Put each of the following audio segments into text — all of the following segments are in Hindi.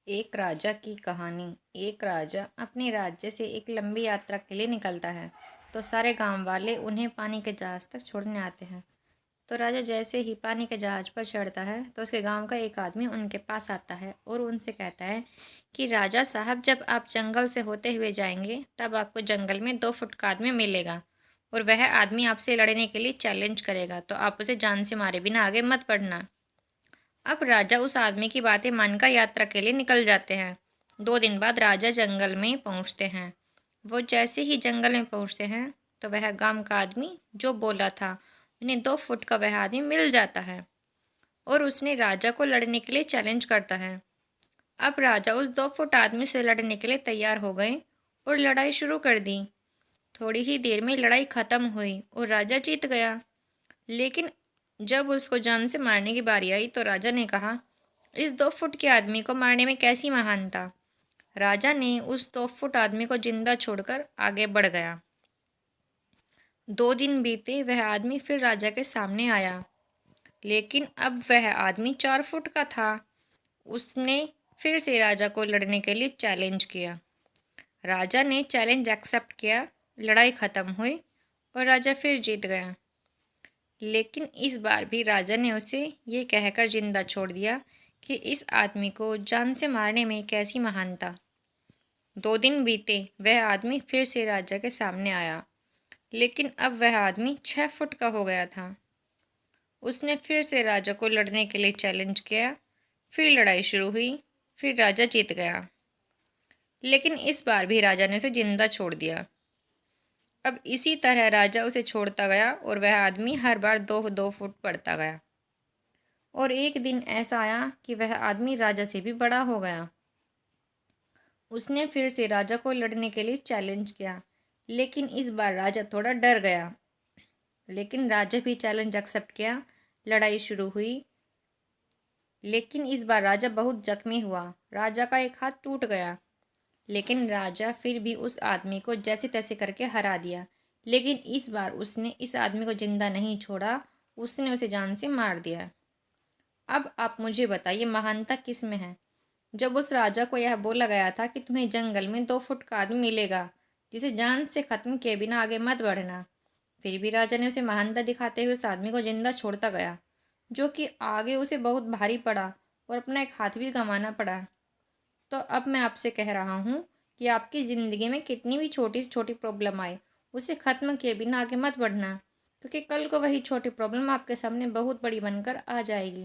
एक राजा की कहानी। एक राजा अपने राज्य से एक लंबी यात्रा के लिए निकलता है तो सारे गांव वाले उन्हें पानी के जहाज तक छोड़ने आते हैं। तो राजा जैसे ही पानी के जहाज पर चढ़ता है तो उसके गांव का एक आदमी उनके पास आता है और उनसे कहता है कि राजा साहब, जब आप जंगल से होते हुए जाएंगे तब आपको जंगल में 2 फुट का आदमी मिलेगा और वह आदमी आपसे लड़ने के लिए चैलेंज करेगा, तो आप उसे जान से मारे बिना आगे मत बढ़ना। अब राजा उस आदमी की बातें मानकर यात्रा के लिए निकल जाते हैं। 2 दिन बाद राजा जंगल में पहुंचते हैं। वो जैसे ही जंगल में पहुंचते हैं तो वह गांव का आदमी जो बोला था उन्हें 2 फुट का वह आदमी मिल जाता है और उसने राजा को लड़ने के लिए चैलेंज करता है। अब राजा उस 2 फुट आदमी से लड़ने के लिए तैयार हो गए और लड़ाई शुरू कर दी। थोड़ी ही देर में लड़ाई खत्म हुई और राजा जीत गया। लेकिन जब उसको जान से मारने की बारी आई तो राजा ने कहा, इस 2 फुट के आदमी को मारने में कैसी महानता। राजा ने उस 2 फुट आदमी को जिंदा छोड़कर आगे बढ़ गया। 2 दिन बीते, वह आदमी फिर राजा के सामने आया, लेकिन अब वह आदमी 4 फुट का था। उसने फिर से राजा को लड़ने के लिए चैलेंज किया। राजा ने चैलेंज एक्सेप्ट किया, लड़ाई खत्म हुई और राजा फिर जीत गया। लेकिन इस बार भी राजा ने उसे ये कहकर जिंदा छोड़ दिया कि इस आदमी को जान से मारने में कैसी महानता। 2 दिन बीते, वह आदमी फिर से राजा के सामने आया, लेकिन अब वह आदमी 6 फुट का हो गया था। उसने फिर से राजा को लड़ने के लिए चैलेंज किया। फिर लड़ाई शुरू हुई, फिर राजा जीत गया। लेकिन इस बार भी राजा ने उसे जिंदा छोड़ दिया। अब इसी तरह राजा उसे छोड़ता गया और वह आदमी हर बार 2-2 फुट बढ़ता गया। और एक दिन ऐसा आया कि वह आदमी राजा से भी बड़ा हो गया। उसने फिर से राजा को लड़ने के लिए चैलेंज किया, लेकिन इस बार राजा थोड़ा डर गया। लेकिन राजा भी चैलेंज एक्सेप्ट किया। लड़ाई शुरू हुई, लेकिन इस बार राजा बहुत जख्मी हुआ। राजा का एक हाथ टूट गया, लेकिन राजा फिर भी उस आदमी को जैसे तैसे करके हरा दिया। लेकिन इस बार उसने इस आदमी को जिंदा नहीं छोड़ा, उसने उसे जान से मार दिया। अब आप मुझे बताइए, महानता किस में है। जब उस राजा को यह बोला गया था कि तुम्हें जंगल में 2 फुट का आदमी मिलेगा जिसे जान से खत्म किए बिना आगे मत बढ़ना, फिर भी राजा ने उसे महानता दिखाते हुए उस आदमी को जिंदा छोड़ता गया, जो कि आगे उसे बहुत भारी पड़ा और अपना एक हाथ भी गंवाना पड़ा। तो अब मैं आपसे कह रहा हूँ कि आपकी ज़िंदगी में कितनी भी छोटी से छोटी प्रॉब्लम आए, उसे ख़त्म किए बिना आगे मत बढ़ना, क्योंकि कल को वही छोटी प्रॉब्लम आपके सामने बहुत बड़ी बनकर आ जाएगी।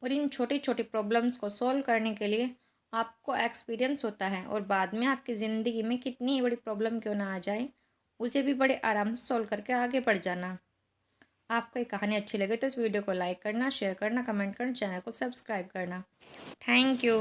और इन छोटी छोटी प्रॉब्लम्स को सॉल्व करने के लिए आपको एक्सपीरियंस होता है, और बाद में आपकी ज़िंदगी में कितनी ही बड़ी प्रॉब्लम क्यों ना आ जाए, उसे भी बड़े आराम से सॉल्व करके आगे बढ़ जाना। आपको ये कहानी अच्छी लगे तो इस वीडियो को लाइक करना, शेयर करना, कमेंट करना, चैनल को सब्सक्राइब करना। Thank you.